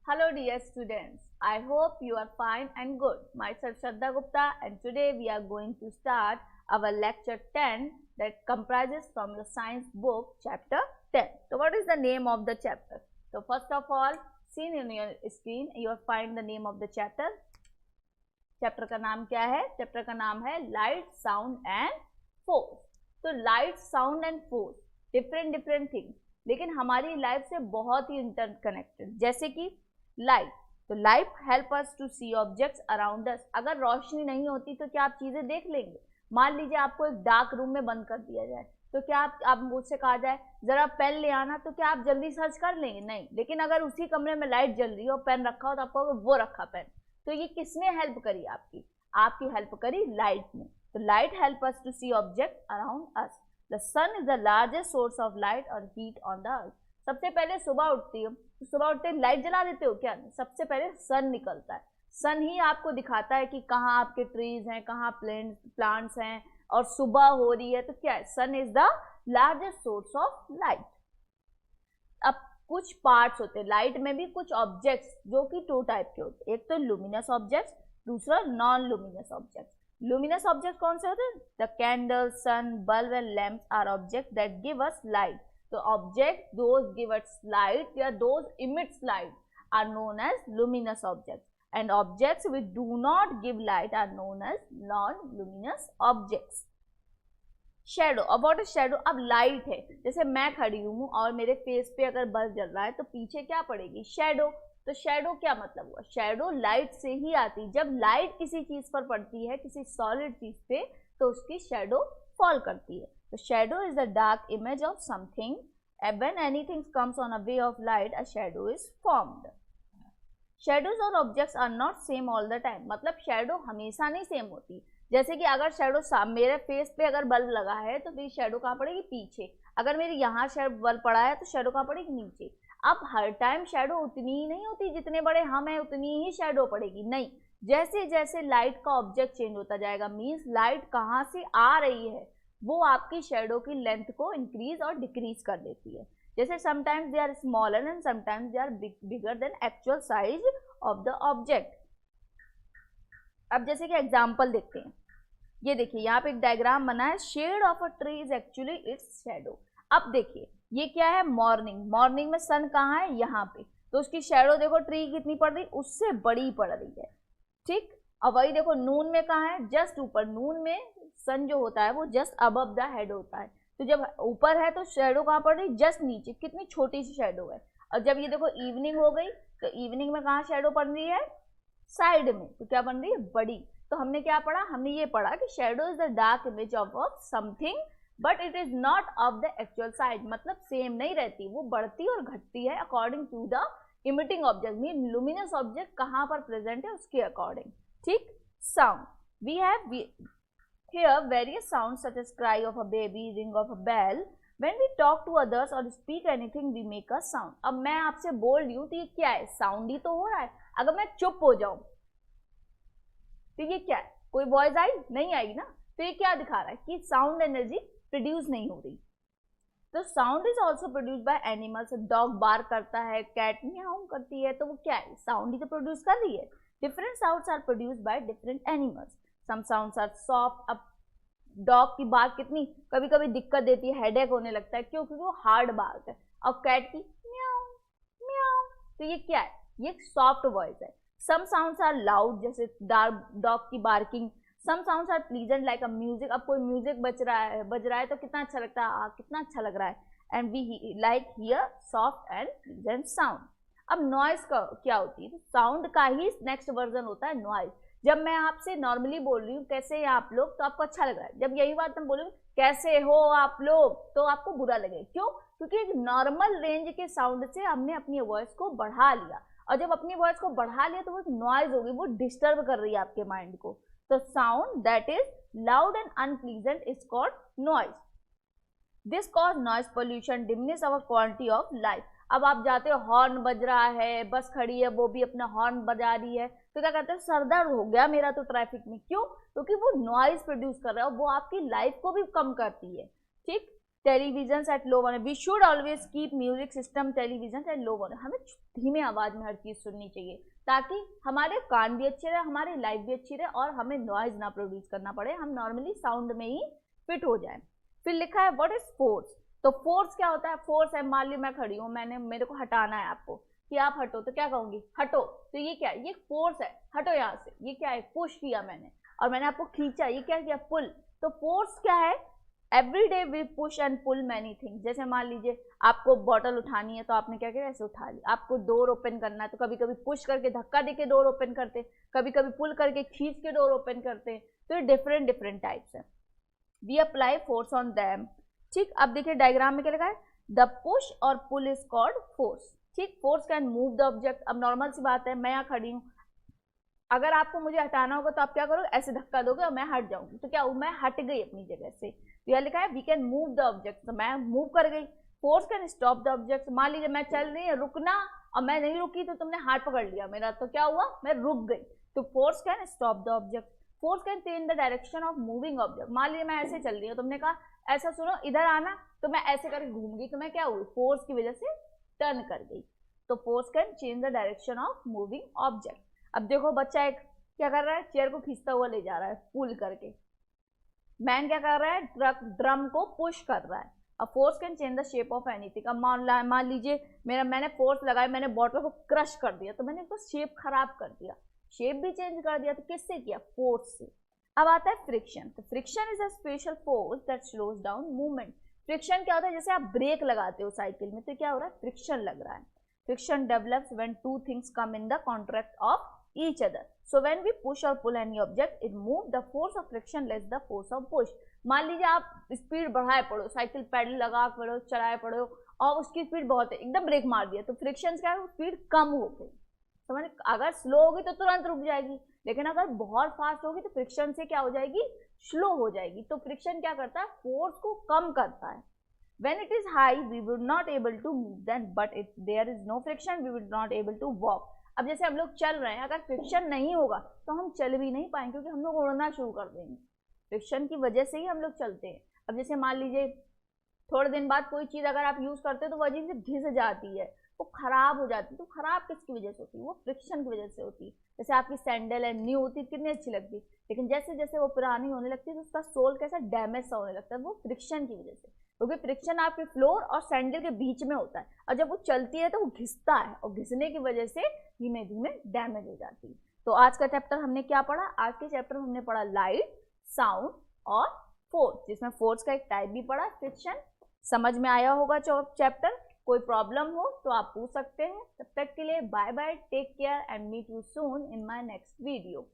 Hello dear students, I hope you are fine and good. Myself Shraddha Gupta and today we are going to start our lecture 10 that comprises from the science book chapter 10. So what is the name of the chapter? So first of all, seen in your screen you will find the name of the chapter. Chapter का नाम क्या है? Chapter का नाम है light, sound and force. तो light, sound and force different things, लेकिन हमारी लाइफ से बहुत ही इंटरकनेक्टेड. जैसे कि लाइट, तो light help us to see objects around us. अगर रोशनी नहीं होती तो क्या आप चीजें देख लेंगे? मान लीजिए आपको एक डार्क रूम में बंद कर दिया जाए, तो क्या आप मुझसे कहा जाए जरा पेन ले आना, तो क्या आप जल्दी सर्च कर लेंगे? नहीं. लेकिन अगर उसी कमरे में लाइट जल रही हो, पेन रखा हो, तो आपको वो रखा पेन. तो ये किसने हेल्प करी? आपकी हेल्प करी लाइट ने. तो light help us to see object around us. The sun is the largest source of light और हीट ऑन द अर्थ. सबसे पहले सुबह उठती हो, तो सुबह उठते लाइट जला देते हो क्या? सबसे पहले सन निकलता है. सन ही आपको दिखाता है कि कहाँ आपके ट्रीज हैं, कहाँ प्लांट्स हैं, और सुबह हो रही है. तो क्या है? Sun is the largest source of light. अब कुछ पार्ट्स होते हैं लाइट में भी, कुछ ऑब्जेक्ट्स जो कि टू टाइप के होते हैं. एक तो लुमिनस ऑब्जेक्ट्स, दूसरा non luminous objects. Luminous object कौन से होते हैं? The candle, sun, bulb and lamps are object that give us light. तो object those give us light या those emits light are known as luminous objects, and objects which do not give light are known as non luminous objects. Shadow. अब what is shadow? अब light है, जैसे मैं खड़ी हूँ और मेरे फेस पे अगर बल्ब जल रहा है तो पीछे क्या पड़ेगी? शेडो. तो शेडो क्या मतलब हुआ? शेडो लाइट से ही आती. जब लाइट किसी चीज पर पड़ती है, किसी सॉलिड चीज पे, तो उसकी शेडो फॉल करती है. तो shadow is the dark image of something. When anything comes on a way of light, a shadow is formed. Shadows और objects are not same all the time. मतलब शेडो हमेशा नहीं सेम होती. जैसे कि अगर शेडो मेरे फेस पे अगर बल्ब लगा है तो मेरी शेडो कहाँ पड़ेगी? पीछे. अगर मेरी यहाँ बल्ब पड़ा है तो शेडो कहाँ पड़ेगी? नीचे. अब हर टाइम शेडो उतनी ही नहीं होती, जितने बड़े हम हैं उतनी ही शेडो पड़ेगी. नहीं, जैसे जैसे लाइट का ऑब्जेक्ट चेंज होता जाएगा, मीन्स लाइट कहाँ से आ रही है, वो आपकी शेडो की लेंथ को इंक्रीज और डिक्रीज कर देती है. जैसे sometimes they are smaller and sometimes they are bigger than actual size of the object. अब जैसे कि एग्जाम्पल देखते हैं. ये देखिए यहाँ पे एक डायग्राम बना है. Shade of a tree is actually its shadow. अब देखिए ये क्या है? मॉर्निंग. मॉर्निंग में सन कहाँ है? यहाँ पे. तो उसकी शेडो देखो ट्री कितनी पड़ रही? उससे बड़ी पड़ रही है. ठीक. अब वही देखो नून में कहाँ है? जस्ट ऊपर. नून में सन जो होता है वो जस्ट अबव द हेड होता है. तो जब ऊपर है तो शेडो कहाँ पड़ रही? जस्ट नीचे. कितनी छोटी सी शेडो है. और जब ये देखो इवनिंग हो गई, तो इवनिंग में कहाँ शेडो पड़ रही है? साइड में. तो क्या बन रही है? बड़ी. तो हमने क्या पढ़ा? हमने ये पढ़ा कि shadow is the dark image of something but it is not of the actual size. मतलब सेम नहीं रहती, वो बढ़ती और घटती है according to the emitting object. Mean luminous object कहाँ पर प्रेजेंट है उसके अकॉर्डिंग. ठीक. Sound. We have here various sound such as cry of a baby, ring of a bell. When we talk to others or speak anything, we make a sound. अब मैं आपसे बोल रही हूँ तो ये क्या है? साउंड ही तो हो रहा है. अगर मैं चुप हो जाऊं तो ये क्या है? कोई वॉइस आई? नहीं आएगी ना. तो ये क्या दिखा रहा है? कि साउंड एनर्जी प्रोड्यूस नहीं हो रही. तो sound is also produce by animals. Dog bark करता है, कैट म्याऊ करती है, तो वो क्या है? साउंड ही तो प्रोड्यूस कर रही है. Different sounds are produced by different animals. Some sounds are soft. अब डॉग की बात कितनी कभी कभी दिक्कत देती है, हेडेक होने लगता है. क्यों? क्योंकि वो हार्ड बात है. और कैट की म्याऊ म्याऊ, तो ये क्या है? ये सॉफ्ट वॉइस है. सम साउंड्स आर लाउड, जैसे डॉग की barking. Some sounds are pleasant like a music. अब कोई म्यूजिक बज रहा है तो कितना अच्छा लगता है, कितना अच्छा लग रहा है. And we like hear soft and pleasant sound. अब नॉइज का क्या होती है? साउंड का ही नेक्स्ट वर्जन होता है नॉइज. जब मैं आपसे नॉर्मली बोल रही हूँ कैसे हैं आप लोग, तो आपको अच्छा लग रहा है. जब यही बात मैं बोलूँ कैसे हो आप लोग, तो आपको बुरा लगेगा. क्यों? क्योंकि एक नॉर्मल रेंज के साउंड से हमने अपनी वॉइस को बढ़ा लिया, और जब अपनी वॉइस को बढ़ा लिया तो वो एक नॉइज होगी, वो डिस्टर्ब कर रही है आपके माइंड को. तो sound that is loud and unpleasant is called noise. This cause noise pollution, diminish our quality of life. अब आप जाते हो, हॉर्न बज रहा है, बस खड़ी है, वो भी अपना हॉर्न बजा रही है, तो क्या कहते हैं? सरदर्द हो गया मेरा तो ट्रैफिक में. क्यों? क्योंकि वो नॉइज प्रोड्यूस कर रहा है और वो आपकी लाइफ को भी कम करती है. ठीक. Television at low volume, we should always keep music system television at low volume, हमें धीमे आवाज में हर चीज सुननी चाहिए ताकि हमारे कान भी अच्छे रहे, हमारी लाइफ भी अच्छी रहे और हमें नॉइज ना प्रोड्यूस करना पड़े, हम नॉर्मली साउंड में ही फिट हो जाए। फिर लिखा है व्हाट इज फोर्स, तो फोर्स क्या होता है, फोर्स है, मान ली मैं खड़ी हूँ, मैंने मेरे को हटाना है आपको कि आप हटो, तो क्या कहूंगी, हटो, तो ये क्या है, ये फोर्स है, हटो यहाँ से, ये क्या है, पुश किया मैंने और मैंने आपको खींचा, ये क्या किया, पुल। तो फोर्स क्या है, every day we push and pull many things. जैसे मान लीजिए आपको बॉटल उठानी है तो आपने क्या किया, ऐसे उठा ली, आपको डोर ओपन करना है तो कभी कभी पुश करके धक्का देके डोर ओपन करते, कभी कभी पुल करके खींच के डोर ओपन करते, तो ये डिफरेंट डिफरेंट टाइप्स है। We apply force on them, ठीक। अब देखिए डायग्राम में क्या लिखा है, द पुश और पुल इज कॉल्ड फोर्स, ठीक। Force can move the object, अब नॉर्मल सी बात है, मैं यहाँ खड़ी हूँ, अगर आपको मुझे हटाना होगा तो आप क्या करोगे, ऐसे धक्का दोगे और मैं हट जाऊंगी, तो क्या हूँ, मैं हट गई अपनी जगह से। तो यह लिखा है we can move the object, तो मैं मूव कर गई। Force can stop the object, मान लीजिए मैं चल रही है, रुकना, और मैं नहीं रुकी तो तुमने हाथ पकड़ लिया मेरा, तो क्या हुआ, मैं रुक गई। तो force can stop the object. Force can change the direction of moving object, मान लीजिए मैं ऐसे चल रही हूँ, तुमने कहा ऐसा सुनो इधर आना, तो मैं ऐसे करके घूम गई, तो मैं क्या हुई, फोर्स की वजह से टर्न कर गई। तो force can change the direction of moving object. अब देखो बच्चा एक क्या कर रहा है, चेयर को खींचता हुआ ले जा रहा है पुल करके, मैन क्या कर रहा है, ड्रम को पुश कर रहा है। अब force can change the shape of anything, अब मान लीजिए मैंने फोर्स लगाया, मैंने बॉटल को क्रश कर दिया, तो मैंने उसको शेप खराब कर दिया, शेप भी चेंज कर दिया, तो किससे किया, फोर्स से। अब आता है फ्रिक्शन, तो friction is a special force that slows down movement. Friction क्या होता है, जैसे आप ब्रेक लगाते हो साइकिल में, तो क्या हो रहा है, फ्रिक्शन लग रहा है। Friction develops when two things come in the contract of each other. So when we push or pull any object, it moves, the force of friction less the force of push. मान लीजिए आप speed बढ़ाए पड़ो, cycle pedal लगा पड़ो, चलाए पड़ो और उसकी स्पीड बहुत है, एकदम ब्रेक मार दिया, तो फ्रिक्शन क्या है, स्पीड कम हो गई। समझ, अगर स्लो होगी तो तुरंत रुक जाएगी, लेकिन अगर बहुत फास्ट होगी तो फ्रिक्शन से क्या हो जाएगी, स्लो हो जाएगी। तो फ्रिक्शन क्या करता है, फोर्स को कम करता है। When it is high, we would not able to move then, but if there is no friction, we would not able to walk. अब जैसे हम लोग चल रहे हैं, अगर फ्रिक्शन नहीं होगा तो हम चल भी नहीं पाएंगे, क्योंकि हम लोग उड़ना शुरू कर देंगे, फ्रिक्शन की वजह से ही हम लोग चलते हैं। अब जैसे मान लीजिए थोड़े दिन बाद कोई चीज़ अगर आप यूज़ करते हो तो वो अजीब से घिस जाती है, वो खराब हो जाती है, तो खराब किसकी वजह से होती है, वो फ्रिक्शन की वजह से होती है। जैसे आपकी सैंडल है, न्यू होती है, कितनी अच्छी लगती है, लेकिन जैसे जैसे वो पुरानी होने लगती है तो उसका सोल कैसा डैमेज सा होने लगता है, वो फ्रिक्शन की वजह से, क्योंकि फ्रिक्शन आपके फ्लोर और सैंडल के बीच में होता है, और जब वो चलती है तो वो घिसता है, और घिसने की वजह से धीमे धीमे डैमेज हो जाती है। तो आज का चैप्टर हमने क्या पढ़ा, आज के चैप्टर में हमने पढ़ा लाइट, साउंड और फोर्स, जिसमें फोर्स का एक टाइप भी पढ़ा, फ्रिक्शन। समझ में आया होगा चैप्टर, कोई प्रॉब्लम हो तो आप पूछ सकते हैं। तब तक के लिए bye bye, take care and meet you soon in my next video.